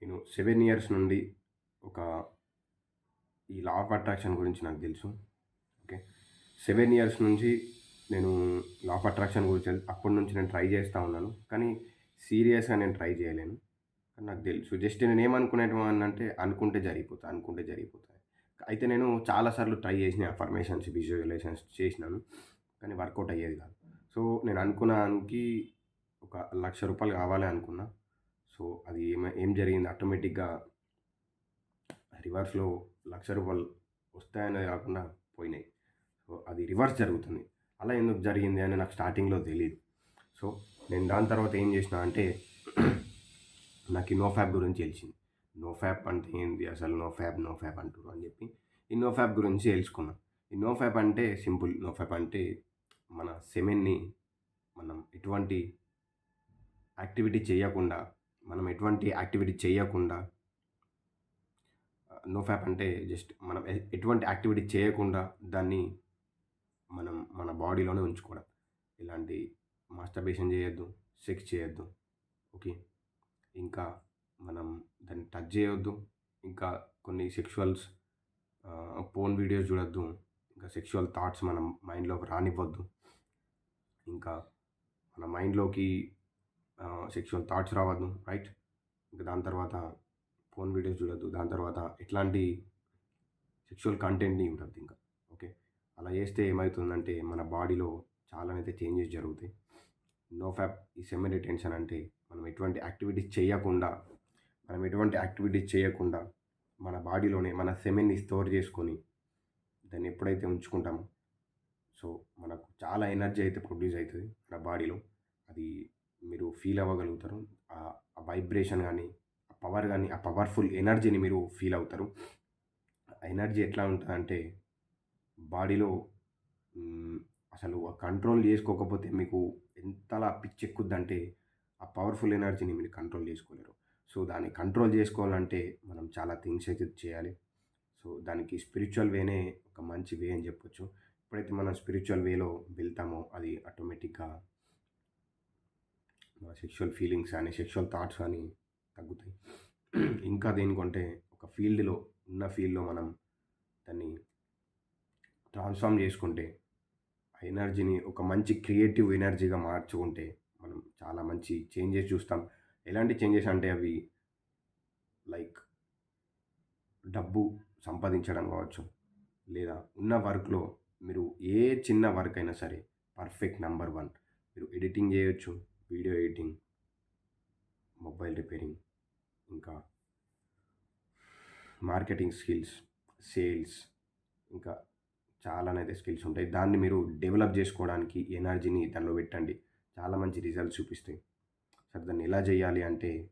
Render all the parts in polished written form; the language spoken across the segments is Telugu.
నేను 7 ఇయర్స్ నుండి ఒక ఈ లా ఆఫ్ అట్రాక్షన్ గురించి నాకు తెలుసు. ఓకే. 7 ఇయర్స్ నుంచి నేను లా ఆఫ్ అట్రాక్షన్ గురించి అప్పటి నుంచి నేను ట్రై చేస్తా ఉన్నాను. కానీ సీరియస్‌గా నేను ట్రై చేయలేను. కానీ నాకు తెలుసు. జస్ట్ నేనేమనుకునేవాడినంటే అనుకుంటే జరిగిపోతాయి, అనుకుంటే జరిగిపోతాయి. అయితే నేను చాలా సార్లు ట్రై చేసిన అఫర్మేషన్స్, విజువలైజేషన్స్ చేసినాను. కానీ వర్కౌట్ అయ్యేది కాదు. సో, నేను అనుకున్న దానికి ఒక రూ. 1,00,000 కావాలి అనుకున్నా. సో, అది ఏం జరిగింది ఆటోమేటిక్‌గా రివర్స్‌లో రూ. 1,00,000 వస్తాయనే కాకుండా పోయినాయి. సో, అది రివర్స్ జరుగుతుంది. అలా ఎందుకు జరిగింది అని నాకు స్టార్టింగ్‌లో తెలీదు. సో, నేను దాని తర్వాత ఏం చేసినా అంటే నాకు ఈ నోఫాప్ గురించి తెలిసింది. నోఫాప్ అంటే ఏంది అసలు నోఫాప్ అంటుర్రు అని చెప్పి ఈ నోఫాప్ గురించి తెలుసుకున్నా. ఈ నోఫాప్ అంటే సింపుల్. నోఫాప్ అంటే మన సెమెన్‌ని మనం ఎటువంటి యాక్టివిటీ చేయకుండా మనం ఎటువంటి యాక్టివిటీ చేయకుండా నోఫాప్ అంటే జస్ట్ మనం ఎటువంటి యాక్టివిటీ చేయకుండా దాన్ని మనం మన బాడీలోనే ఉంచుకోవడం. ఎలాంటి మాస్టర్బేషన్ చేయొద్దు, సెక్స్ చేయొద్దు. ఓకే. ఇంకా మనం దాన్ని టచ్ చేయొద్దు. ఇంకా కొన్ని సెక్షువల్స్ పోర్న్ వీడియోస్ చూడొద్దు. ఇంకా సెక్షువల్ థాట్స్ మనం మైండ్‌లోకి రానివ్వద్దు. ఇంకా మన మైండ్‌లోకి సెక్షువల్ థాట్స్ రావద్దు. రైట్. ఇంకా దాని తర్వాత పోర్న్ వీడియోస్ చూడొద్దు. దాని తర్వాత ఎట్లాంటి సెక్షువల్ కంటెంట్‌ని చూడొద్దింక. ఓకే. అలా చేస్తే ఏమైతుందంటే మన బాడీలో చాలానైతే చేంజెస్ జరుగుతాయి. నోఫాప్ ఈ సెమీ రిటెన్షన్ అంటే మనం ఎటువంటి యాక్టివిటీస్ చేయకుండా మన బాడీలోనే మన సెమెన్‌ని స్టోర్ చేసుకొని దాన్ని ఎప్పుడైతే ఉంచుకుంటామో సో, మనకు చాలా ఎనర్జీ అయితే ప్రొడ్యూస్ అయితది మన బాడీలో. అది మీరు ఫీల్ అవ్వగలుగుతారు. ఆ వైబ్రేషన్ గానీ, ఆ పవర్ గానీ, ఆ పవర్‌ఫుల్ ఎనర్జీని మీరు ఫీల్ అవుతారు. ఆ ఎనర్జీ ఎట్లా ఉంటదంటే బాడీలో అసలు కంట్రోల్ చేసుకోకపోతే మీకు ఎంతలా పిచ్చెక్కుద్దంటే, ఆ పవర్‌ఫుల్ ఎనర్జీని మీరు కంట్రోల్ చేసుకోలేరు. సో, దాన్ని కంట్రోల్ చేసుకోవాలంటే మనం చాలా థింగ్స్ అయితే చేయాలి. సో, దానికి స్పిరిచ్యువల్ వేనే ఒక మంచి వే అని చెప్పొచ్చు. ఎప్పుడైతే మనం స్పిరిచ్యువల్ వేలో వెళ్తామో అది ఆటోమేటిక్‌గా మన సెక్షువల్ ఫీలింగ్స్ గానీ, సెక్షువల్ థాట్స్ గానీ తగ్గుతాయి. ఇంకా దేనికంటే ఒక ఉన్న ఫీల్డ్‌లో మనం దాన్ని ట్రాన్స్‌ఫార్మ్ చేసుకుంటే ఆ ఎనర్జీని ఒక మంచి క్రియేటివ్ ఎనర్జీగా మార్చుకుంటే మనం చాలా మంచి చేంజెస్ చూస్తాం. ఎలాంటి చేంజెస్ అంటే అవి లైక్ డబ్బు సంపాదించడం కావచ్చు. లేదా ఉన్న వర్క్‌లో మీరు ఏ చిన్న వర్క్ అయినా సరే పర్ఫెక్ట్ నంబర్ 1 మీరు ఎడిటింగ్ చేయొచ్చు. వీడియో ఎడిటింగ్, మొబైల్ రిపేరింగ్, ఇంకా మార్కెటింగ్ స్కిల్స్, సేల్స్ ఇంకా చాలానైతే స్కిల్స్ ఉంటాయి. దాన్ని మీరు డెవలప్ జేసుకోవడానికి ఎనర్జీని దానిలో పెట్టండి. చాలా మంచి రిజల్ట్స్ చూపిస్తాయి. సరే దాన్ని ఎలా జేయాలి అంటే,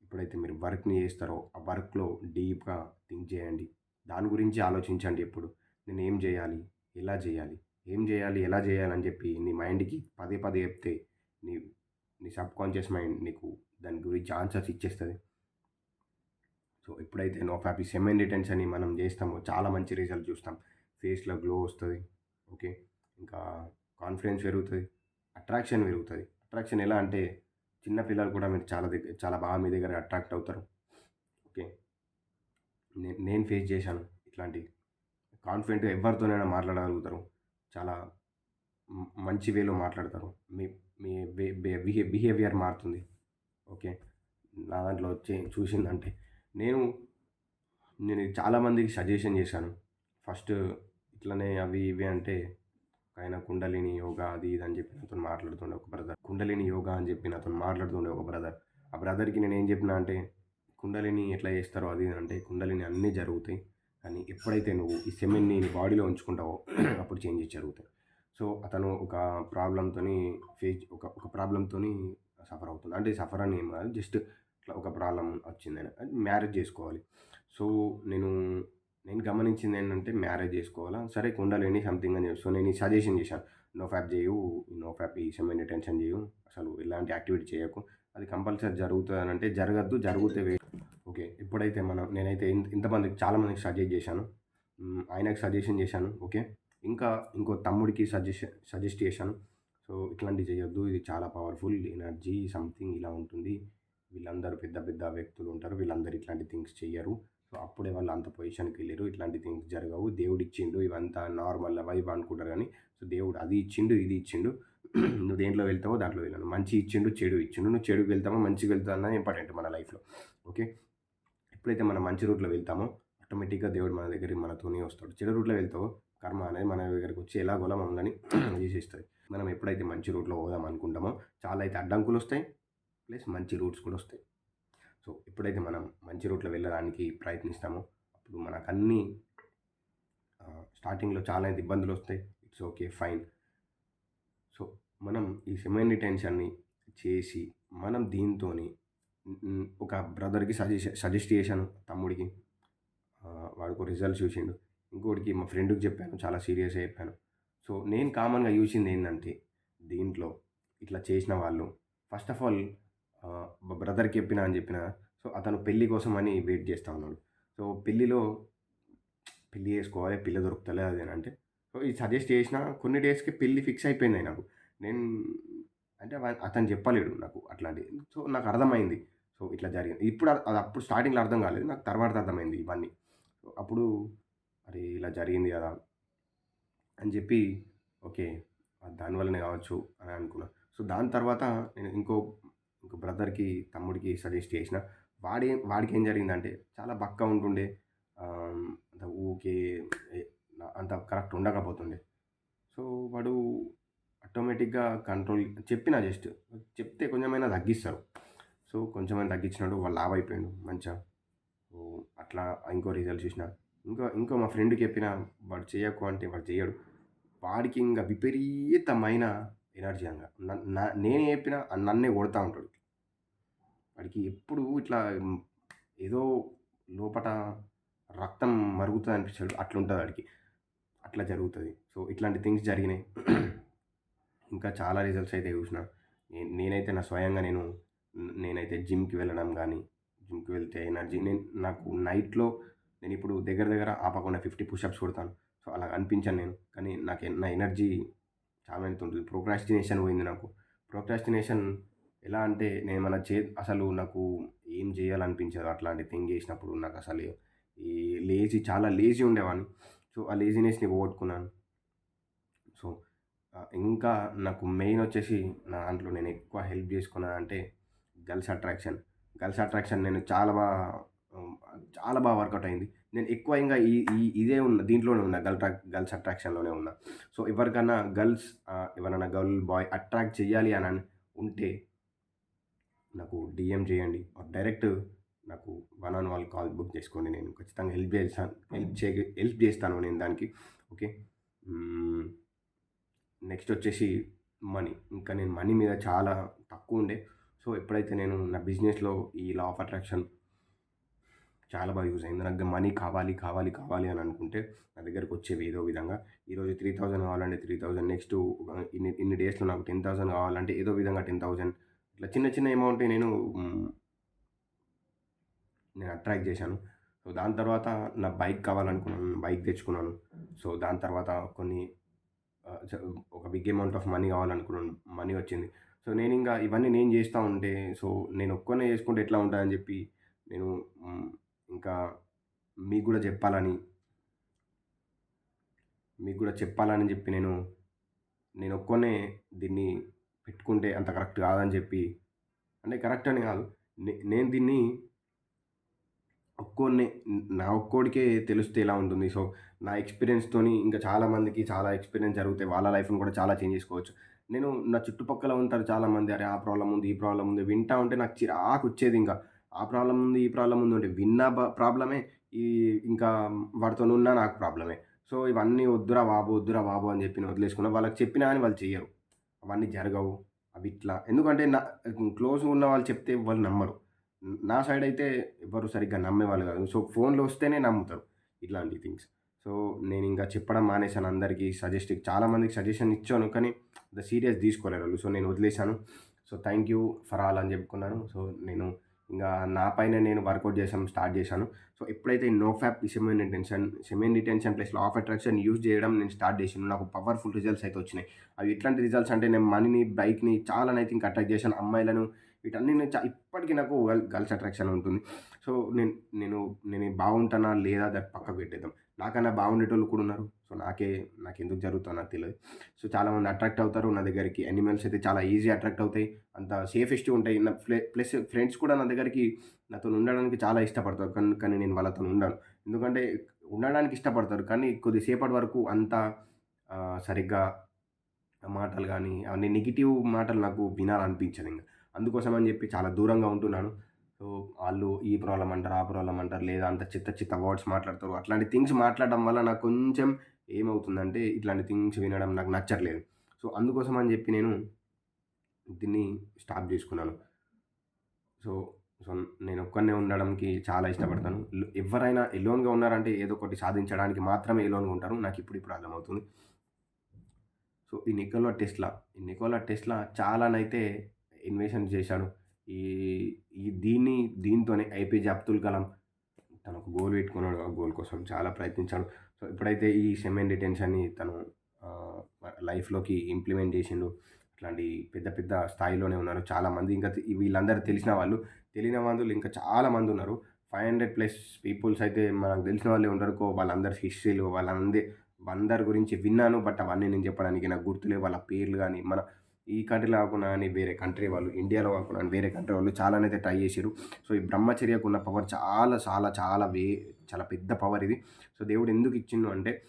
ఎప్పుడైతే మీరు వర్క్‌ని జేస్తారో, ఆ వర్క్‌లో డీప్‌గా థింక్ జేయండి. దాని గురించి ఆలోచించండి ఎప్పుడు. నేనేం జేయాలి? ఎలా జేయాలి? ఏం జేయాలి? ఎలా జేయాలి? అని జెప్పి నీ మైండ్‌కి పదే పదే జెప్తే, నీ నీ సబ్‌కాన్షియస్ మైండ్ నీకు దాని గురించి ఆన్సర్స్ ఇచ్చేస్తది. సో, ఎప్పుడైతే నోఫాప్ ఈ సెమెన్ రిటెన్షన్‌ని మనం జేస్తామో చాలా మంచి రిజల్ట్ చూస్తాం. ఫేస్‌లో గ్లో వస్తది. ఓకే. ఇంకా కాన్ఫిడెన్స్ పెరుగుతది. అట్రాక్షన్ పెరుగుతది. అట్రాక్షన్ ఎలా అంటే చిన్న పిల్లలు కూడా మీరు చాలా బాగా మీ దగ్గర అట్రాక్ట్ అవుతారు. ఓకే. నేను ఫేస్ చేశాను ఇట్లాంటివి. కాన్ఫిడెంట్‌గా ఎవరితోనైనా మాట్లాడగలుగుతారు. చాలా మంచి వేలో మాట్లాడతారు. మీ మీ బి బి బిహే బిహేవియర్ మారుతుంది. ఓకే. నా దాంట్లో చూసిందంటే నేను నేను ఇది చాలా మందికి సజెషన్ చేశాను. ఫస్ట్ ఇట్లనే అవి ఇవి అంటే ఆయన కుండలిని యోగా అది ఇది అని చెప్పి నాతోని మాట్లాడుతుండే ఒక బ్రదర్. కుండలిని యోగా అని చెప్పి నాతోని మాట్లాడుతుండే ఒక బ్రదర్. ఆ బ్రదర్‌కి నేనేం చెప్పినా అంటే, కుండలిని ఎట్లా చేస్తారో అది ఇది అంటే, కుండలిని అన్నీ జరుగుతాయి. కానీ ఎప్పుడైతే నువ్వు ఈ సెమెన్‌ని నీ బాడీలో ఉంచుకుంటావో అప్పుడు చేంజెస్ జరుగుతాయి. సో, అతను ఒక ప్రాబ్లమ్‌తోని ఒక ఒక ప్రాబ్లమ్‌తోని సఫర్ అవుతున్నాడు. అంటే సఫర్ అని ఏం కాదు. జస్ట్ ఇట్లా ఒక ప్రాబ్లమ్ వచ్చిందని. అది మ్యారేజ్ చేసుకోవాలి. సో, నేను నేను గమనించిందేంటంటే మ్యారేజ్ జేసుకోవాలా, సరే కుండలిని సంథింగ్ అని చెప్పి. సో, నేను ఈ సజెషన్ చేశాను. నోఫాప్ జెయ్యు, నోఫాప్ ఈ సెమెన్ రిటెన్షన్ జెయ్యు. అసలు ఎలాంటి యాక్టివిటీ చేయకు. అది కంపల్సరీ జరుగుతదనంటే జరగద్దు. జరిగితే ఓకే. ఎప్పుడైతే నేనైతే ఇంతమందికి చాలా మందికి సజెస్ట్ చేశాను. ఆయనకి సజెషన్ చేశాను. ఓకే. ఇంకా ఇంకో తమ్ముడికి సజెస్ట్ చేశాను. సో, ఇట్లాంటివి చేయొద్దు. ఇది చాలా పవర్‌ఫుల్ ఎనర్జీ సంథింగ్ ఇలా ఉంటుంది. వీళ్ళందరూ పెద్ద పెద్ద వ్యక్తులు ఉంటారు. వీళ్ళందరూ ఇట్లాంటి థింగ్స్ చెయ్యరు. సో, అప్పుడే వాళ్ళు అంత పొజిషన్‌కి ఎళ్ళిర్రు. ఇట్లాంటి థింగ్స్ జరగవు. దేవుడిచ్చిండు ఇవంతా నార్మల్ వైబ్ అనుకుంటారు గానీ, సో, దేవుడు అది ఇచ్చిండు, ఇది ఇచ్చిండు. నువ్వు దేంట్లో వెళ్తావో దాంట్లో వెళ్ళను. మంచి ఇచ్చిండు, చెడు ఇచ్చిండు. నువ్వు చెడుకి వెళ్తావా, మంచికి వెళ్తావా అన్నది ఇంపార్టెంట్ మన లైఫ్‌లో. ఓకే. ఎప్పుడైతే మనం మంచి రూట్‌లో వెళ్తామో ఆటోమేటిక్‌గా దేవుడు మన దగ్గరికి మనతోనే వస్తాడు. చెడు రూట్‌లో వెళ్తావో కర్మ అనేది మన దగ్గరకొచ్చి ఎలాగోలా మమ్మల్ని చేసేస్తది. మనం ఎప్పుడైతే మంచి రూట్‌లో పోదాం అనుకుంటామో చాలా అయితే అడ్డంకులొస్తాయి. ప్లస్ మంచి రూట్స్ కూడా వస్తాయి. సో, ఎప్పుడైతే మనం మంచి రూట్‌లో వెళ్ళడానికి ప్రయత్నిస్తామో అప్పుడు మనకన్నీ స్టార్టింగ్‌లో చాలా అయితే ఇబ్బందులొస్తాయి. It's okay. ఫైన్. సో, మనం ఈ సెమీ టెన్షన్‌ని చేసి మనం దీంతోని ఒక బ్రదర్‌కి సజెస్ట్ చేశాను తమ్ముడికి. వాడికో రిజల్ట్స్ చూసిండు. ఇంకోడికి మా ఫ్రెండ్‌కి చెప్పాను. చాలా సీరియస్‌గా చెప్పాను. సో, నేను కామన్‌గా చూసిందేందంటే, దీంట్లో ఇట్లా చేసిన వాళ్ళు ఫస్ట్ ఆఫ్ ఆల్ మా బ్రదర్‌కి చెప్పినా అని చెప్పినా, సో, అతను పెళ్లి కోసమని వెయిట్ చేస్తా ఉన్నాడు. సో, పెళ్లి చేసుకోవాలి, పిల్ల దొరుకుతలే అది అని అంటే, సో, ఇది సజెస్ట్ చేసినా కొన్ని డేస్‌కి పెళ్లి ఫిక్స్ అయిపోయింది నాకు. నేను అంటే అతను చెప్పలేడు నాకు అట్లాంటివి. సో, నాకు అర్థమైంది. సో, ఇట్లా జరిగింది. ఇప్పుడు అది అప్పుడు స్టార్టింగ్‌లో అర్థం కాలేదు. నాకు తర్వాత అర్థమైంది ఇవన్నీ. సో, అప్పుడు అరే! ఇలా జరిగింది కదా! అని చెప్పి ఓకే. దానివల్లనే కావచ్చు అని అనుకున్నా. సో, దాని తర్వాత నేను ఇంకో బ్రదర్‌కి, తమ్ముడికి సజెస్ట్ చేసిన. వాడికేం జరిగిందంటే చాలా బక్కగా ఉంటుండే. అంత ఊకే ఎ అంత కరెక్ట్ ఉండకపోతుండే. సో, వాడు ఆటోమేటిక్‌గా కంట్రోల్ చెప్పిన జస్ట్. చెప్తే కొంచెమైనా తగ్గిస్తారు. సో, కొంచెమైనా తగ్గించినాడు. వాడు లావయిపోయిండు మంచిగా. ఓహ్! అట్లా ఇంకో రిజల్ట్ చూసిన. ఇంకో మా ఫ్రెండ్‌కి చెప్పిన. వాడు చెయ్యకు అంటే వాడు చెయ్యడు. వాడికి ఇంగ విపరీతమైన ఎనర్జీ ఇంగ. నేను చెప్పినా నన్నే కొడతా ఉంటాడు. వాడికి ఎప్పుడు ఇట్లా ఏదో లోపట రక్తం మరుగుతదనిపిస్తది. అట్లుంటది ఆడికి. అట్లా జరుగుతది. సో, ఇట్లాంటి థింగ్స్ జరిగినాయి. ఇంకా చాలా రిజల్ట్స్ అయితే చూసిన. నేనైతే నా స్వయంగా నేనైతే జిమ్‌కి వెళ్ళడం గానీ, జిమ్‌కి వెళ్తే ఎనర్జీ నాకు నైట్‌లో నేనిప్పుడు దగ్గర దగ్గర ఆపకుండా 50 పుషప్స్ కొడతాను. సో, అలా అనిపించను నేను. కానీ నా ఎనర్జీ చాలా ఎంత ఉంటుంది. ప్రోక్రాస్టినేషన్ పోయింది నాకు. ప్రోక్రాస్టినేషన్ ఎలా అంటే నేనేమన్నా అసలు నాకు ఏం జేయాలనిపించదు. అట్లాంటి థింగ్ జేసినప్పుడు నాకసలు ఈ చాలా లేజీ ఉండేవాడిని. సో, ఆ లేజినెస్‌ని పోగొట్టుకున్నాను. సో, ఇంకా నాకు మెయిన్ వచ్చేసి నా దాంట్లో నేను ఎక్కువ హెల్ప్ చేసుకున్నానంటే గర్ల్స్ అట్రాక్షన్. గర్ల్స్ అట్రాక్షన్ నేను హ్మ్, చాలా బాగా వర్కౌట్ అయింది. నేను ఎక్కువ ఇంగా ఈ ఈ ఇదే దీంట్లోనే ఉన్నా. గర్ల్స్ అట్రాక్షన్‌లోనే ఉన్నా. సో, ఎవరికన్నా ఎవరైనా గర్ల్, బాయ్ అట్రాక్ట్ చేయాలి ఉంటే నాకు డీఎం చేయండి. డైరెక్ట్ నాకు one on one call book చేసుకోండి. నేను ఖచ్చితంగా హెల్ప్ చేస్తాను నేను దానికి. ఓకే. హ్మ్. నెక్స్ట్ వచ్చేసి మనీ. ఇంకా నేను మనీ మీద చాలా తక్కువుండే. సో, ఎప్పుడైతే నేను నా బిజినెస్‌లో ఈ లా ఆఫ్ అట్రాక్షన్ చాలా బాగా యూజ్ అయింది. నాకు మనీ కావాలి, కావాలి, కావాలి అని అనుకుంటే నా దగ్గరకొచ్చేవి ఏదో విధంగా. ఈరోజు 3000 కావాలంటే 3000 నెక్స్ట్ ఇన్ని డేస్‌లో నాకు 10,000 కావాలంటే ఏదో విధంగా 10,000 ఇట్లా చిన్న చిన్న అమౌంట్‌ని నేను అట్రాక్ట్ చేశాను. సో, దాని తర్వాత నా బైక్ కావాలనుకున్నాను. బైక్ తెచ్చుకున్నాను. సో, దాని తర్వాత కొన్ని ఆహ్, చ ఒక బిగ్ అమౌంట్ ఆఫ్ మనీ కావాలనుకున్నాను. మనీ వచ్చింది. సో, నేనింకా ఇవన్నీ నేను చేస్తా ఉంటే, సో, నేను ఒక్కడినే చేసుకుంటే ఎట్లా ఉంటదని చెప్పి నేను హ్మ్, ఇంకా మీకు గూడా చెప్పాలని చెప్పి నేనొక్కడినే దీన్ని పెట్టుకుంటే అంత కరెక్ట్ కాదని చెప్పి అంటే కరెక్ట్ అని కాదు. నేను దీన్ని ఒక్కోడినే నా ఒక్కోడికే తెలిస్తే ఎలా ఉంటుంది. సో, నా ఎక్స్‌పీరియన్స్‌తోని ఇంకా చాలా మందికి చాలా ఎక్స్‌పీరియన్స్ జరిగితే వాళ్ళ లైఫ్‌ని కూడా చాలా చేంజ్ చేసుకోవచ్చు. నా చుట్టుపక్కల ఉంటారు చాలామంది. అరే! ఆ ప్రాబ్లమ్ ఉంది, ఈ ప్రాబ్లమ్ ఉంది. వింటా ఉంటే నాకు చిరాకొచ్చేదింక. ఆ ప్రాబ్లమ్ ఉంది, ఈ ప్రాబ్లమ్ ఉంది అంటే విన్న ప్రాబ్లమే. ఈ ఇంకా వాడితోనున్నా నాకు ప్రాబ్లమే. సో, ఇవన్నీ వద్దురా బాబు, వద్దురా బాబు అని చెప్పి నేను వదిలేసుకున్నా. వాళ్ళకి చెప్పినా గాని వాళ్ళు చెయ్యరు. అవన్నీ జరగవు. అవిట్లా ఎందుకంటే క్లోజ్‌గా ఉన్న వాళ్ళు చెప్తే ఎవ్వరు నమ్మరు. నా సైడ్ అయితే ఎవ్వరు సరిగ్గా నమ్మేవాళ్ళు కాదు. సో, ఫోన్‌లో వస్తేనే నమ్ముతారు ఇట్లాంటి థింగ్స్. సో, నేనింక చెప్పడం మానేశాను అందరికి చాలా మందికి సజెషన్ ఇచ్చాను. కానీ అంత సీరియస్ తీసుకోలేరోళ్ళు. సో, నేను వదిలేసాను. So, thank you for all అని చెప్పుకున్నాను. సో, నేను ఇంగా నా పైన నేను వర్కౌట్ స్టార్ట్ చేశాను. సో, ఎప్పుడైతే nofap semen retention plus law of attraction use చేయడం నేను స్టార్ట్ చేశానో నాకు పవర్‌ఫుల్ రిజల్ట్స్ అయితే వచ్చినాయి. అవి ఎట్లాంటి రిజల్ట్స్ అంటే నేను మనీని, బైక్‌ని చాలానైతే ఇంకా అట్రాక్ట్ చేశాను. అమ్మాయిలను వీటన్నీ ఇప్పటికి నాకు గర్ల్స్ అట్రాక్షన్ ఉంటుంది. సో, నేను నేను నేను బాగుంటానా లేదా అది పక్కకు పెట్టేద్దాం. నాకన్నా బాగుండేటోళ్ళు కూడా ఉన్నారు. సో, నాకెందుకు జరుగుతుందో నాకు తెలవదు. సో, చాలామంది అట్రాక్ట్ అవుతారు నా దగ్గరికి. యానిమల్స్ అయితే చాలా ఈజీ అట్రాక్ట్ అవుతాయి. అంత సేఫెస్ట్‌గా ఉంటాయి. ప్లస్ ఫ్రెండ్స్ కూడా నా దగ్గరికి నాతోని ఉండడానికి చాలా ఇష్టపడతారు. కానీ నేను వాళ్ళతోని ఉండను. ఎందుకంటే ఉండడానికి ఇష్టపడతారు. కానీ కొద్దిసేపటి వరకు అంత సరిగ్గా మాటలు గానీ, అన్ని నెగెటివ్ మాటలు నాకు వినాలనిపించదింక. అందుకోసం అని జెప్పి చాలా దూరంగా ఉంటున్నాను. సో, ఆళ్ళు ఈ ప్రాబ్లమ్ అంటారు, ఆ ప్రాబ్లమ్ అంటారు, లేదా అంత చెత్త చెత్త వర్డ్స్ మాట్లాడతారు. అట్లాంటి థింగ్స్ మాట్లాడడం వల్ల నాకు కొంచెం ఏమవుతుందంటే, ఇట్లాంటి థింగ్స్ వినడం నాకు నచ్చట్లేదు. సో, అందుకోసం అని జెప్పి నేను దీన్ని స్టాప్ జేసుకున్నాను. సో, సో, నేనొక్కడినే ఉండడంకి చాలా ఇష్టపడతాను. ఎవ్వరైనా ఎలోన్‌గా ఉన్నారంటే ఏదో ఒకటి సాధించడానికి మాత్రమే ఎలోన్‌గా ఉంటారు. నాకిప్పుడిప్పుడు అర్థమవుతుంది. సో, ఈ నికోలా టెస్లా చాలానైతే ఇన్వెన్షన్ చేశాడు. ఈ దీంతోనే ఏపీజే అబ్దుల్ కలాం తను ఒక గోల్ పెట్టుకున్నాడు. ఆ గోల్ కోసం చాలా ప్రయత్నించాడు. సో, ఎప్పుడైతే ఈ సెమెన్ డిటెన్షన్‌ని తను లైఫ్‌లోకి ఇంప్లిమెంట్ చేసిండో, ఇట్లాంటి పెద్ద పెద్ద స్థాయిలోనే ఉన్నారు చాలామంది. ఇంకా వీళ్ళందరూ తెలిసిన వాళ్ళు. తెలియని వాళ్ళు ఇంకా చాలామందున్నారు. 500+ పీపుల్స్ అయితే మనకు తెలిసిన వాళ్ళే ఉంటారు. వాళ్ళందరి హిస్టరీలు అందరి గురించి విన్నాను. బట్ అవన్నీ నేను చెప్పడానికి నాకు గుర్తులేవు. వాళ్ళ పేర్లు గాని, ఈ కంట్రీలో కాకుండా గాని వేరే కంట్రీ వాళ్ళు, ఇండియాలో కాకుండా గాని వేరే కంట్రీ వాళ్ళు చాలానైతే ట్రై చేసిర్రు. సో, ఈ బ్రహ్మచర్యకున్న పవర్ చాలా చాలా చాలా చాలా పెద్ద పవర్ ఇది. సో, దేవుడు ఎందుకు ఇచ్చిండు అంటే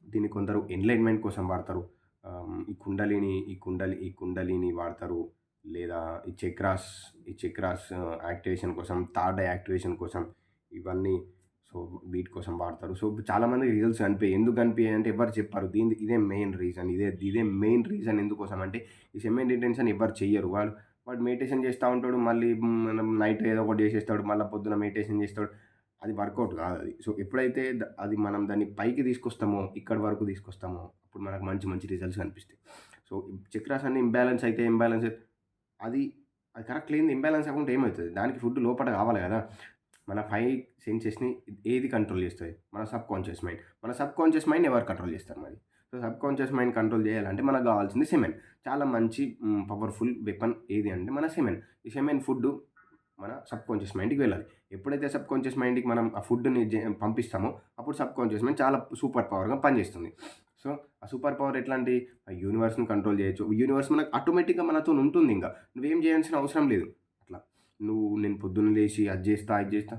దీన్ని కొందరు ఎన్‌లైట్‌మెంట్ కోసం వాడతారు. ఈ కుండలిని వాడతారు. లేదా ఈ చక్రాస్ యాక్టివేషన్ కోసం, థర్డ్ ఐ యాక్టివేషన్ కోసం ఇవన్నీ. సో, వీటి కోసం వాడతారు. సో, చాలామందికి రిజల్ట్స్ కనిపియాయి. ఎందుకు కనిపియాయి అంటే ఎవ్వరు చెప్పరు. ఇదే మెయిన్ రీజన్. ఇదే మెయిన్ రీజన్ ఎందుకోసం అంటే ఈ సెమెన్ డిటెన్షన్ ఎవ్వరు చెయ్యరు. వాడు మెడిటేషన్ చేస్తా ఉంటాడు. మళ్ళీ మనం నైట్ ఏదో ఒకటి చేసేస్తాడు. మళ్ళా పొద్దున మెడిటేషన్ చేస్తాడు. అది వర్కౌట్ కాదది. సో, ఎప్పుడైతే అది మనం దాన్ని పైకి తీసుకొస్తామో, ఇక్కడి వరకు తీసుకొస్తామో, అప్పుడు మనకు మంచి మంచి రిజల్ట్స్ కనిపిస్తాయి. సో, చక్రాస్ అన్నీ ఇంబాలెన్స్ అది అది కరెక్ట్ లేనిది ఇంబాలెన్స్ అవ్వకుంటే ఏమైతది? దానికి ఫుడ్ లోపట కావాలి గదా! మన 5 సెన్సెస్‌ని ఏది కంట్రోల్ చేస్తది? మన సబ్‌కాన్షియస్ మైండ్. మన సబ్‌కాన్షియస్ మైండ్‌ని ఎవరు కంట్రోల్ చేస్తారు మరి? సో, సబ్‌కాన్షియస్ మైండ్ కంట్రోల్ చేయాలంటే మనకు కావాల్సింది సెమెన్. చాలా మంచి పవర్‌ఫుల్ వెపన్ ఏది అంటే మన సెమెన్. ఈ సెమెన్ ఫుడ్డు మన సబ్‌కాన్షియస్ మైండ్‌కి వెళ్ళాలి. ఎప్పుడైతే సబ్‌కాన్షియస్ మైండ్‌కి మనం ఆ ఫుడ్‌ని పంపిస్తామో అప్పుడు సబ్‌కాన్షియస్ మైండ్ చాలా సూపర్ పవర్‌గా పనిచేస్తుంది. సో, ఆ సూపర్ పవర్ ఎట్లాంటి యూనివర్స్‌ని కంట్రోల్ చేయొచ్చు. యూనివర్స్ మనకు ఆటోమేటిక్‌గా మనతోనుంటుందింక. నువ్వేం చేయాల్సిన అవసరం లేదు. అట్లా. నేను పొద్దున్న లేసి అది చేస్తా, ఇది చేస్తా.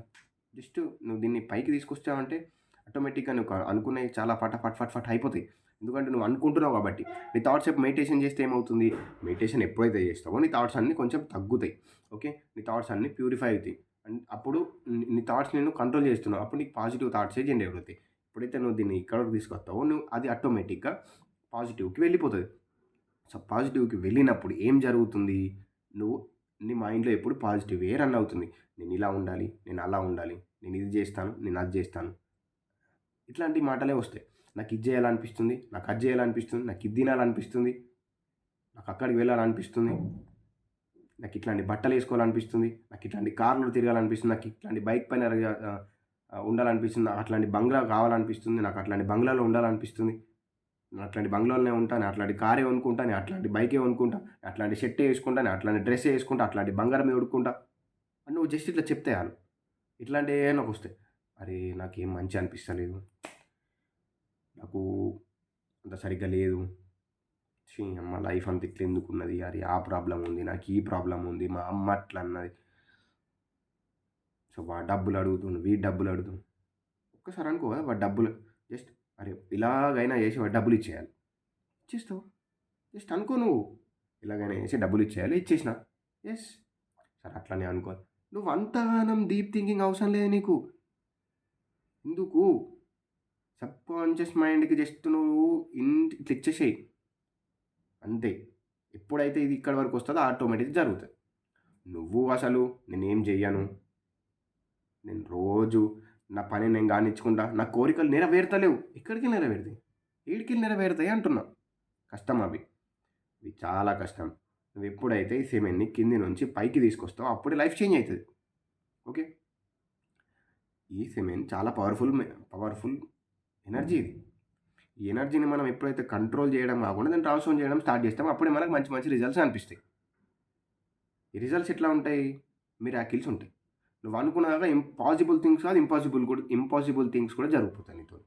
జస్ట్ నువ్వు దీన్ని పైకి తీసుకొచ్చావంటే ఆటోమేటిక్‌గా నువ్వు అనుకున్నయి చాలా ఫట్ అయిపోతాయి. ఎందుకంటే నువ్వు అనుకుంటున్నావు కాబట్టి. నీ థాట్స్ మెడిటేషన్ చేస్తే ఏమవుతుంది? మెడిటేషన్ ఎప్పుడైతే చేస్తావో నీ థాట్స్ అన్నీ కొంచెం తగ్గుతాయి. ఓకే. నీ థాట్స్ అన్నీ ప్యూరిఫై అవుతాయి. అప్పుడు నీ థాట్స్ నిన్ను కంట్రోల్ చేస్తున్నావు. అప్పుడు నీకు పాజిటివ్ థాట్సే జనరేట్ అవుతాయి. ఎప్పుడైతే నువ్వు దీన్ని ఇక్కడ వరకు తీసుకొస్తావో అది ఆటోమేటిక్‌గా పాజిటివ్‌కి వెళ్ళిపోతది. సో, పాజిటివ్‌కి వెళ్ళినప్పుడు ఏం జరుగుతుంది? నువ్వు నీ మైండ్‌లో ఎప్పుడు పాజిటివే రన్ అవుతుంది. నేనిలా ఉండాలి, నేను అలా ఉండాలి, నేను ఇది జేస్తాను, నేను అది జేస్తాను. ఇట్లాంటి మాటలే వస్తాయి. నాకిది జేయాలనిపిస్తుంది, నాకు అది జేయాలనిపిస్తుంది, నాకిది తినాలనిపిస్తుంది, నాకక్కడికి వెళ్ళాలనిపిస్తుంది, నాకిట్లాంటి బట్టలేసుకోవాలనిపిస్తుంది, నాకిట్లాంటి కార్‌లో తిరగాలనిపిస్తుంది, నాకిట్లాంటి బైక్ పైన ఉండాలనిపిస్తుంది, నాకట్లాంటి బంగ్లా కావాలనిపిస్తుంది, నాకట్లాంటి బంగ్లాలో ఉండాలనిపిస్తుంది. నేను అట్లాంటి బంగ్లాలోనే ఉంటా, నేను అట్లాంటి కారే కొనుక్కుంటా, నేను అట్లాంటి బైకే కొనుక్కుంటా, నేను అట్లాంటి షర్టే యేసుకుంటా, నేను అట్లాంటి డ్రెస్సే యేసుకుంటా, అట్లాంటి బంగారమే తొడుక్కుంటా అని నువ్వు జస్ట్ ఇట్లా చెప్తే చాలు. ఇట్లాంటియే నాకొస్తాయి. అరే! నాకేం మంచిగా అనిపిస్తలేదు. నాకు అంత సరిగ్గా లేదు. ఛీ! అమ్మ లైఫ్ అంతా ఇట్లెందుకున్నది? అరే! ఆ ప్రాబ్లమ్ ఉంది, నాకు ఈ ప్రాబ్లమ్ ఉంది, మా అమ్మ అట్లా అన్నది. సో, వాడు డబ్బులు అడుగుతుండు, వీడు డబ్బులు అడుగుతుండు. ఒక్కసారి అనుకో కదా! వాడు డబ్బులు జస్ట్ అరే! ఇలాగైనా చేసి వాడు డబ్బులిచ్చేయాలి. ఇచ్చేస్తావు. జస్ట్ అనుకో నువ్వు. ఎలాగైనా చేసి డబ్బులిచ్చేయాలి. ఇచ్చేసిన. యెస్. సరే అట్లనే అనుకో. నువ్వు అంతగానం డీప్ థింకింగ్ అవసరం లేదు నీకు. ఎందుకు? సబ్‌కాన్షియస్ మైండ్‌కి జస్ట్ నువ్వు ఇట్లా ఇచ్చేసేయి. అంతే. ఎప్పుడైతే ఇది ఇక్కడి వరకు వస్తదో ఆటోమేటిక్‌గా జరుగుతది. నువ్వు అసలు నేనేం జెయ్యను. నేను రోజు నా పని నేను గానిచ్చుకుంటా. నా కోరికలు నెరవేరుతలేవు. ఎక్కడికి నెరవేరుతాయి? ఈడికెళ్ళి నెరవేరుతాయి అంటున్నా. కష్టం అవి. ఇవి చాలా కష్టం. నువ్వెప్పుడైతే ఈ సెమెన్‌ని కింది నుంచి పైకి తీసుకొస్తావో అప్పుడే లైఫ్ చేంజ్ అయితది. ఓకే. ఈ సెమెన్ చాలా పవర్‌ఫుల్ ఎనర్జీ ఇది. ఈ ఎనర్జీని మనం ఎప్పుడైతే కంట్రోల్ చేయడం కాకుండా దాన్ని ట్రాన్స్‌ఫార్మ్ చేయడం స్టార్ట్ చేస్తామో అప్పుడే మనకు మంచి మంచి రిజల్ట్స్ కనిపిస్తాయి. ఈ రిజల్ట్స్ ఎట్లా ఉంటాయి? మిరాకిల్స్ ఉంటాయి. నువ్వు అనుకున్నగా ఇంపాసిబుల్ థింగ్స్ కాదు, ఇంపాసిబుల్ థింగ్స్ కూడా జరిగిపోతాయి నీతోని.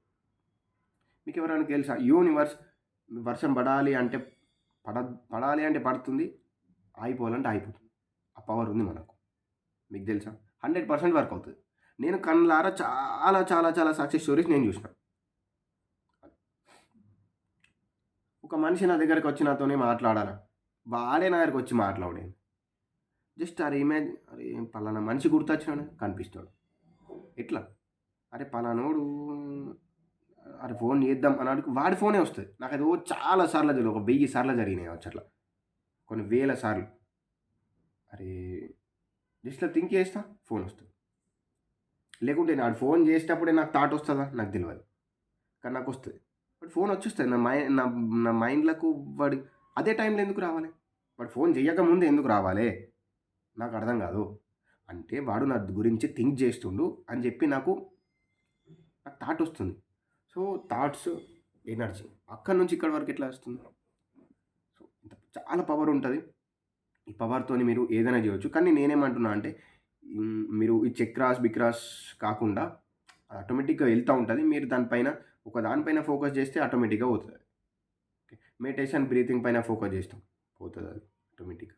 మీకెవరైనా తెలుసా? యూనివర్స్ వర్షం పడాలి అంటే పడుతుంది. ఆగిపోవాలంటే ఆగిపోతుంది. ఆ పవర్ ఉంది మనకు. మీకు తెలుసా? 100% వర్క్ అవుతది. నేను కళ్ళారా చాలా చాలా చాలా సక్సెస్ స్టోరీస్ నేను చూసినా. ఒక మనిషి నా దగ్గరకొచ్చి నాతోని మాట్లాడాల. వాడే నా దగ్గరకొచ్చి మాట్లాడేది. జస్ట్ అరే పలానా మనిషి గుర్తొచ్చినాడు కనిపిస్తాడు. ఎట్లా? అరే పలానోడు అరే ఫోన్ చేద్దాం అన్నాడు వాడి ఫోనే వస్తది. నాకది చాలా సార్లు జరిగింది. ఒక 1000 సార్లు జరిగినాయి కావచ్చు అట్లా. కొన్ని వేల సార్లు. అరే జస్ట్ ఇలా థింక్ చేస్తా ఫోన్ వస్తది. లేకుంటే ఆడు ఫోన్ చేసేటప్పుడే నాకు థాట్ వస్తదా? నాకు తెలవదు. కానీ నాకొస్తది. బట్ ఫోన్ వచ్చేస్తది. నా మైండ్‌లకు వాడు అదే టైంలో ఎందుకు రావాలి? వాడు ఫోన్ చెయ్యక ముందే ఎందుకు రావాలే? నాకు అర్థం కాదు. అంటే వాడు నా గురించి థింక్ చేస్తుండు అని చెప్పి నాకు థాట్ వస్తుంది. So, thoughts energy. అక్కడి నుంచి ఇక్కడి వరకు ఎట్లా వస్తుంది? సో, చాలా పవర్ ఉంటది. ఈ పవర్‌తోని మీరు ఏదైనా చేయొచ్చు. కానీ నేనేమంటున్నా అంటే మీరు ఈ చక్రాస్, బిక్రాస్ కాకుండా ఆటోమేటిక్‌గా ఎళ్తా ఉంటది. మీరు ఒక దానిపైన ఫోకస్ చేస్తే ఆటోమేటిక్‌గా పోతది. ఓకే. మెడిటేషన్, బ్రీతింగ్ పైన ఫోకస్ చేస్తాం. పోతదది ఆటోమేటిక్‌గా.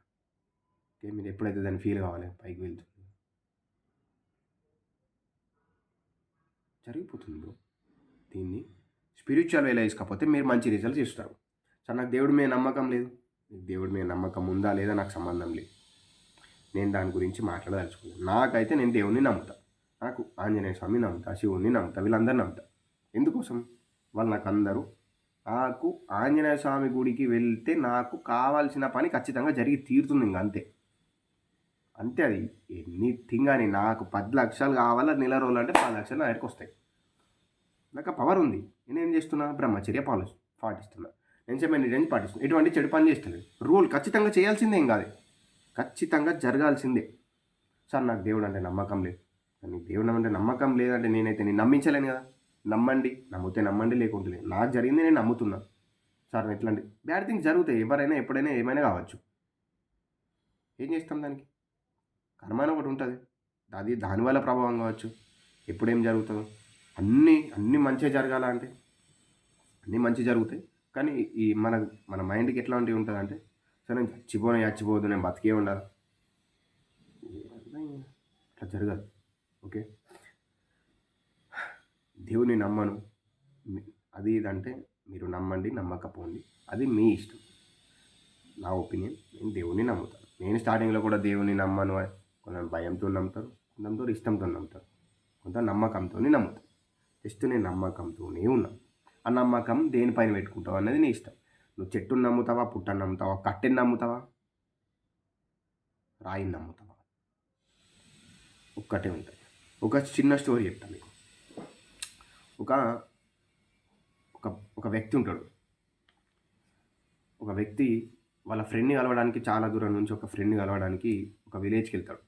ఓకే. మీరు ఎప్పుడైతే దాన్ని ఫీల్ కావాలి పైకి వెళ్తుంది. జరిగిపోతుంది బ్రో. దీన్ని స్పిరిచ్యువల్ వేలో తీసుకపోతే మీరు మంచి రిజల్ట్స్ ఇస్తారు. సార్ నాకు దేవుడి మీద నమ్మకం లేదు. మీకు దేవుడి మీద నమ్మకం ఉందా లేదా నాకు సంబంధం లేదు. నేను దాని గురించి మాట్లాడదలుచుకోలేదు. నాకైతే నేను దేవుడిని నమ్ముతా. నాకు ఆంజనేయ స్వామిని నమ్ముతా, శివుడిని నమ్ముతా, వీళ్ళందరిని నమ్ముతా. ఎందుకోసం? వాళ్ళు నాకు ఆంజనేయ స్వామి గుడికి వెళ్తే నాకు కావాల్సిన పని ఖచ్చితంగా జరిగి తీరుతుంది ఇంక అంతే. అంతే అది. ఎనీథింగ్ అని నాకు 10 లక్షలు కావాలా నెల రోజులంటే 10 లక్షలు నా దగ్గరకొస్తాయి. నాకు ఆ పవర్ ఉంది. నేనేం చేస్తున్నా? బ్రహ్మచర్య పాటిస్తున్నా. నేను చెప్పిన రేంజ్ పాటిస్తున్నా. ఎటువంటి చెడు పని చేస్తలేదు. రూల్ ఖచ్చితంగా చేయాల్సిందే ఏం కాదు. ఖచ్చితంగా జరగాల్సిందే. సార్ నాకు దేవుడు అంటే నమ్మకం లేదు. నీకు దేవుడు అంటే నమ్మకం లేదంటే నేనైతే నేను నమ్మించలేను కదా. నమ్మండి. నమ్మితే నమ్మండి లేకుంటే లేదు. నాకు జరిగింది నేను నమ్ముతున్నా. సార్ ఎట్లండి బ్యాడ్ థింగ్స్ జరుగుతాయి. ఎవరైనా ఎప్పుడైనా ఏమైనా కావచ్చు. ఏం చేస్తాం దానికి? కర్మ అని ఒకటి ఉంటుంది. అది దానివల్ల ప్రభావం కావచ్చు. ఎప్పుడేం జరుగుతుందో అన్నీ మంచిగా జరగాల అంటే అన్నీ మంచి జరుగుతాయి. కానీ ఈ మన మైండ్‌కి ఎట్లాంటివి ఉంటదంటే, సరే నేను చచ్చిపోదు నేను బతికే ఉండాలి. అట్లా జరగదు. ఓకే. దేవుడిని నమ్మను. అది ఇదంటే మీరు నమ్మండి, నమ్మకపోండి. అది మీ ఇష్టం. నా ఒపీనియన్. నేను దేవుడిని నమ్ముతాను. నేను స్టార్టింగ్‌లో కూడా దేవుడిని నమ్మను. కొందరు భయంతో నమ్ముతారు. కొందరు ఇష్టంతో నమ్ముతారు. కొంత నమ్మకంతోని నమ్ముతారు. జస్ట్ నేను నమ్మకంతోనే ఉన్నా. ఆ నమ్మకం దేనిపైన పెట్టుకుంటావు అన్నది నీ ఇష్టం. నువ్వు చెట్టుని నమ్ముతావా? పుట్టని నమ్ముతావా? కట్టెని నమ్ముతావా? రాయిని నమ్ముతావా? ఒక్కటే ఉంటుంది. ఒక చిన్న స్టోరీ చెప్తాను మీకు. ఒక ఒక ఒక వ్యక్తి ఉంటాడు. ఒక వ్యక్తి వాళ్ళ ఫ్రెండ్‌ని కలవడానికి చాలా దూరం నుంచి ఒక ఫ్రెండ్‌ని కలవడానికి ఒక విలేజ్‌కి వెళ్తాడు.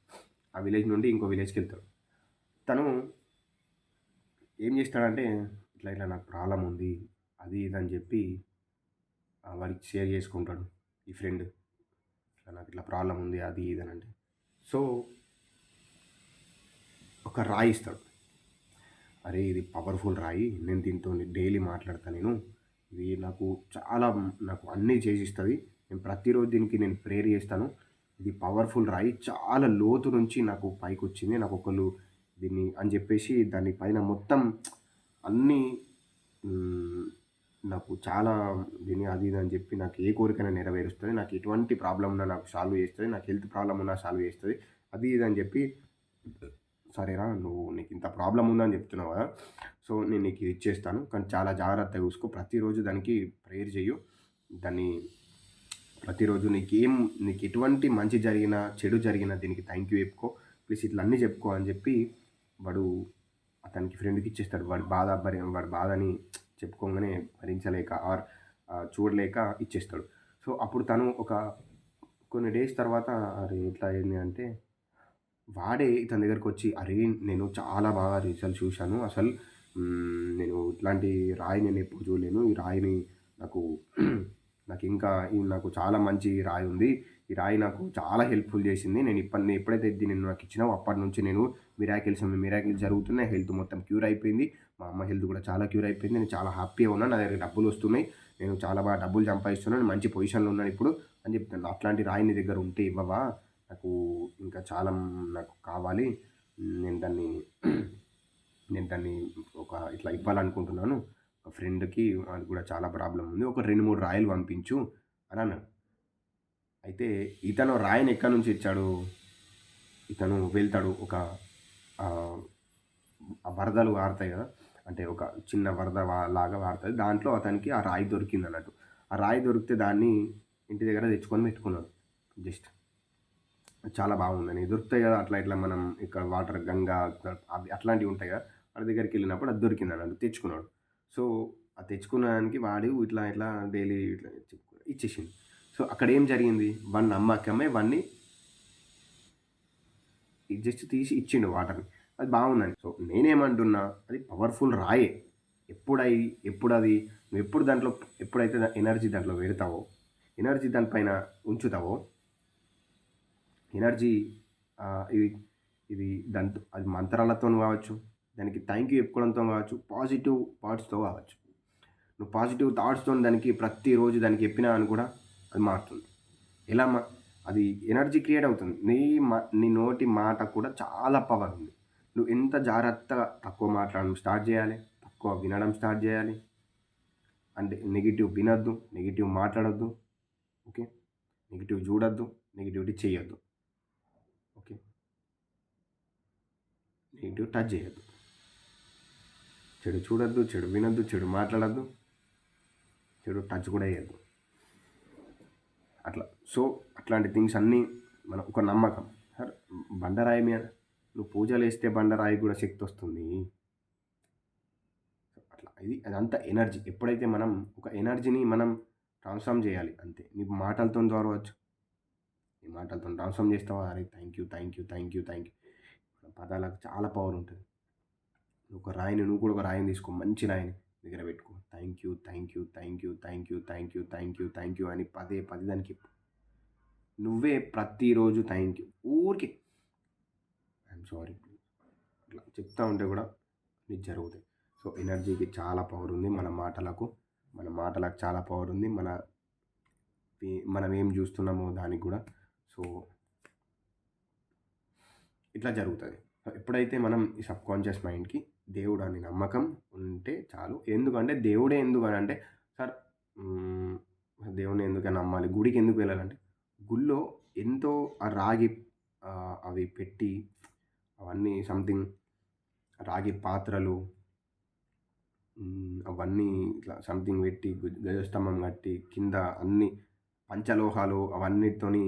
ఆ విలేజ్ నుండి ఇంకో విలేజ్‌కి వెళ్తాడు. తను ఏం చేస్తాడంటే ఇట్లా నాకు ప్రాబ్లమ్ ఉంది. అది ఇది అని చెప్పి వాడికి షేర్ చేసుకుంటాడు. ఈ ఫ్రెండ్ ఇట్లా నాకు ఇట్లా ప్రాబ్లమ్ ఉంది అది ఇది అని అంటే. సో ఒక రాయి ఇస్తాడు. అరే ఇది పవర్ఫుల్ రాయి. నేను దీంతో డైలీ మాట్లాడతా నేను. ఇది నాకు అన్నీ చేసిస్తుంది. నేను ప్రతిరోజు దీనికి నేను ప్రేయర్ చేస్తాను. ఇది పవర్ఫుల్ రాయి. చాలా లోతు నుంచి నాకు పైకొచ్చింది. నాకు ఒకళ్ళు దీన్ని అని చెప్పేసి దాని పైన మొత్తం అన్నీ నాకు చాలా దీన్ని అది ఇది అని చెప్పి నాకు ఏ కోరికైనా నెరవేరుస్తుంది. నాకు ఎటువంటి ప్రాబ్లమ్ ఉన్నా నాకు సాల్వ్ చేస్తుంది. నాకు హెల్త్ ప్రాబ్లమ్ ఉన్నా సాల్వ్ చేస్తుంది. అది ఇది అని చెప్పి సరేరా నీకు ఇంత ప్రాబ్లమ్ ఉందని చెప్తున్నావు కదా. సో నేను నీకు ఇది ఇచ్చేస్తాను. కానీ చాలా జాగ్రత్తగా చూసుకో. ప్రతిరోజు దానికి ప్రేయర్ చెయ్యు. దాన్ని ప్రతిరోజు నీకు ఎటువంటి మంచి జరిగినా చెడు జరిగినా దీనికి థ్యాంక్ యూ చెప్పుకో. ప్లీజ్ ఇట్లా అన్నీ చెప్పుకో అని చెప్పి వాడు అతనికి ఫ్రెండ్‌కి ఇచ్చేస్తాడు. వాడి బాధని చెప్పుకోగానే భరించలేక చూడలేక ఇచ్చేస్తాడు. సో అప్పుడు తను కొన్ని డేస్ తర్వాత అరే ఇట్లా అయింది అంటే వాడే ఇతని దగ్గరకు వచ్చి అరే నేను చాలా బాగా రిజల్ట్ చూశాను. అసలు నేను ఇట్లాంటి రాయి నేను ఎప్పుడు చూడలేను. ఈ రాయిని నాకు నాకు చాలా మంచి రాయి ఉంది. ఈ రాయి నాకు చాలా హెల్ప్‌ఫుల్ చేసింది. నేను ఎప్పుడైతే దీన్ని నాకు ఇచ్చినావో అప్పటినుంచి నేను మిరాకిల్స్ జరుగుతున్నాయి. హెల్త్ మొత్తం క్యూర్ అయిపోయింది. మా అమ్మ హెల్త్ కూడా చాలా క్యూర్ అయిపోయింది. నేను చాలా హ్యాపీగా ఉన్నాను. నా దగ్గర డబ్బులొస్తున్నాయి. నేను చాలా బాగా డబ్బులు సంపాదిస్తున్నాను. మంచి పొజిషన్‌లో ఉన్నాను ఇప్పుడు అని చెప్తాను. అట్లాంటి రాయి నీ దగ్గర ఉంటే ఇవ్వవా? నాకు ఇంకా చాలా నాకు కావాలి. నేను దాన్ని నేను దాన్ని ఇట్లా ఇవ్వాలనుకుంటున్నాను. ఒక ఫ్రెండ్‌కి వాడికి కూడా చాలా ప్రాబ్లమ్ ఉంది. ఒక 2, 3 రాయలు పంపించు అని అన్నాడు. అయితే ఇతను రాయిని ఎక్కడి నుంచి ఇచ్చాడు? ఇతను వెళ్తాడు ఒక ఆహ్, వరదలు కారుతాయి కదా! అంటే ఒక చిన్న వరద లాగా పారుతది. దాంట్లో అతనికి ఆ రాయి దొరికిందన్నట్టు. ఆ రాయి దొరికితే దాన్ని ఇంటి దగ్గర తెచ్చుకొని పెట్టుకున్నాడు. జస్ట్ చాలా బాగుందని. దొరుకుతాయి కదా! అట్లా ఇట్లా మనం ఇక్కడ వాటర్ గంగా అవి అట్లాంటివి ఉంటాయి కదా! వాడి దగ్గరికెళ్ళినప్పుడు అది దొరికిందన్నట్టు తెచ్చుకున్నాడు. సో, అది తెచ్చుకున్న దానికి వాడు ఇట్లా ఇట్లా డైలీ ఇట్లా ఇచ్చేసిండు. సో, అక్కడేం జరిగింది? వాడి నమ్మకమే వాడిని జస్ట్ తీసి ఇచ్చిండు వాటర్‌ని. అది బాగుందండి. సో, నేనేమంటున్నా అది పవర్‌ఫుల్ రాయే. ఎప్పుడై ఎప్పుడది నువ్వెప్పుడు దాంట్లో ఎప్పుడైతే ఎనర్జీ దాంట్లో పెడతావో, ఎనర్జీ దాని పైన ఉంచుతావో, ఎనర్జీ ఇది ఇది దాంతో అది మంత్రాలతోని కావచ్చు, దానికి థాంక్ యూ చెప్పుకోవడంతో కావచ్చు, పాజిటివ్ థాట్స్‌తో కావచ్చు. నువ్వు పాజిటివ్ థాట్స్‌తోని దానికి ప్రతిరోజు దానికి చెప్పినా అని కూడా అది మారుతుంది. ఎలా అది ఎనర్జీ క్రియేట్ అవుతుంది. నీ నోటి మాట కూడా చాలా పవర్ ఉంది. నువ్వు ఎంత జాగ్రత్తగా తక్కువ మాట్లాడడం స్టార్ట్ చేయాలి. తక్కువ వినడం స్టార్ట్ చేయాలి. అంటే నెగెటివ్ వినొద్దు. నెగెటివ్ మాట్లాడొద్దు. ఓకే. నెగెటివ్ చూడొద్దు. నెగెటివిటీ చేయొద్దు. ఓకే. నెగెటివ్ టచ్ చేయొద్దు. చెడు చూడొద్దు. చెడు వినొద్దు. చెడు మాట్లాడొద్దు. చెడు టచ్ కూడా చేయొద్దు. అట్లా. సో, అట్లాంటి థింగ్స్ అన్నీ మనం ఒక నమ్మకం. సరే బండరాయి మీద నువ్వు పూజలేస్తే బండరాయికి కూడా శక్తొస్తుంది. అట్లా అదంతా ఎనర్జీ. ఎప్పుడైతే మనం ఒక ఎనర్జీని మనం ట్రాన్స్‌ఫార్మ్ చేయాలి అంతే. నీ మాటలతోని ద్వారవచ్చు. నీ మాటలతోని ట్రాన్స్‌ఫార్మ్ చేస్తావా? అరే! Thank you, thank you, thank you, thank you. పదాలకు చాలా పవర్ ఉంటది. నువ్వు కూడా ఒక రాయిని తీసుకో. మంచి రాయిని దగ్గర పెట్టుకో. Thank you, thank you, thank you, thank you, thank you, thank you, thank you అని పదే పదే దానికి చెప్పు. నువ్వే ప్రతిరోజు థాంక్ యూ. ఊరికే ఐయామ్ సారీ ఇట్లా చెప్తా ఉంటే కూడా నీకు జరుగుతాయి. సో, ఎనర్జీకి చాలా పవర్ ఉంది. మన మాటలకు చాలా పవర్ ఉంది. మనం ఏం చూస్తున్నామో దానికి కూడా. సో, ఇట్లా జరుగుతది. ఎప్పుడైతే మనం ఈ సబ్‌కాన్షియస్ మైండ్‌కి దేవుడు అని నమ్మకం ఉంటే చాలు. ఎందుకంటే దేవుడే ఎందుకనంటే సార్ హ్మ్. దేవుడిని ఎందుకని నమ్మాలి? గుడికి ఎందుకు వెళ్ళాలంటే గుడిలో ఎంతో ఆ రాగి అవి పెట్టి అవన్నీ సంథింగ్ రాగి పాత్రలు అవన్నీ ఇట్లా సంథింగ్ పెట్టి ధ్వజస్తంభం కట్టి కింద అన్ని పంచలోహాలు అవన్నిటితోని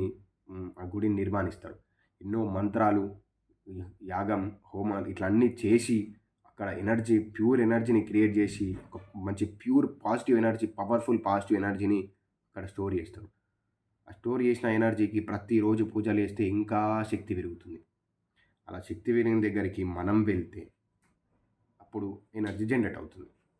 ఆ గుడిని నిర్మాణిస్తారు. ఎన్నో మంత్రాలు, యాగం, హోమాలు ఇట్లా అన్నీ చేసి అక్కడ ప్యూర్ ఎనర్జీని క్రియేట్ చేసి ఒక మంచి pure positive energy, powerful positive ఎనర్జీని అక్కడ స్టోర్ చేస్తారు. ఆ స్టోర్ చేసిన ఎనర్జీకి ప్రతిరోజు పూజలు చేస్తే ఇంకా శక్తి పెరుగుతుంది. అలా శక్తి పెరిగిన దగ్గరికి మనం వెళ్తే అప్పుడు ఎనర్జీ జనరేట్ అవుతుంది.